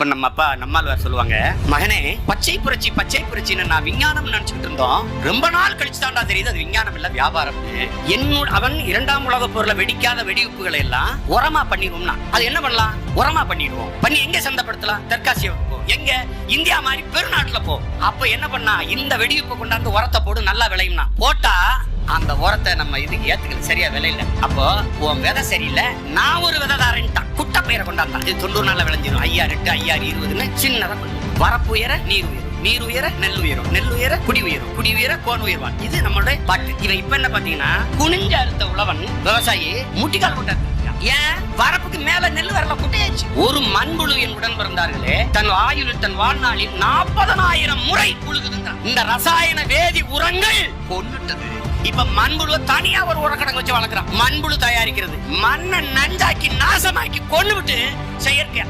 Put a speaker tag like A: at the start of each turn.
A: இப்ப நம்ம அப்பா நம்மால் சொல்லுவாங்க, மகனே பச்சை புரட்சின்னு நான் விஞ்ஞானம் நினைச்சுட்டு இருந்தோம், ரொம்ப நாள் கழிச்சு தாண்டா தெரியுது அது விஞ்ஞானம் இல்ல வியாபாரம். அவன் 2ஆம் உலக போர்ல வெடிக்காத வெடிவுப்புகளை எல்லாம் உரமா பண்ணிடுவோம்னா அது என்ன பண்ணலாம்? உரமா பண்ணிடுவோம். பண்ணி எங்க சந்தைப்படுத்தலாம்? தெற்காசியாவுக்கு போ, எங்க இந்தியா மாதிரி பெருநாட்டுல போ. அப்ப என்ன பண்ணா, இந்த வெடிவுப்பை கொண்டாந்து உரத்தை போடு, நல்லா விளையும்னா போட்டா அந்த உரத்தை நம்ம இதுக்கு ஏத்துக்கல, சரியா விளையில. அப்போ உன் விதை சரியில்லை, நான் ஒரு விதை தாரேன்ட்டான். குட்டை பயிரை கொண்டாந்தான். இது 90 நாள்ல விளைஞ்சிடும். 5008 5020 சின்னதா வரப்பு உயர நீர் உயரும், நீர் உயர நெல் உயரும், நெல் உயர குடி உயரும், குடி உயர கோன் உயர்வான். இது நம்மளுடைய பாட்டு. இவன் இப்ப என்ன பாத்தீங்கன்னா, குனிஞ்ச அழுத்த உழவன் விவசாயி முட்டிக்கால் போட்டார். ஏன்? வரப்புக்கு மேல நெல் வரல, குட்டையாச்சு. ஒரு மண்புழு என் உடன் பிறந்தார்களே தன் ஆயுள் தன் வாழ்நாளில் 40,000 முறை புழுகுதுங்கிறான். இந்த ரசாயன வேதி உரங்கள் கொண்டுட்டது. இப்ப மண்புழு தனியா ஒரு உரக்கடங்கு வச்சு வளர்க்குறான். மண்புழு தயாரிக்கிறது, மண்ணை நஞ்சாக்கி நாசமாக்கி கொண்டு விட்டு செயற்கை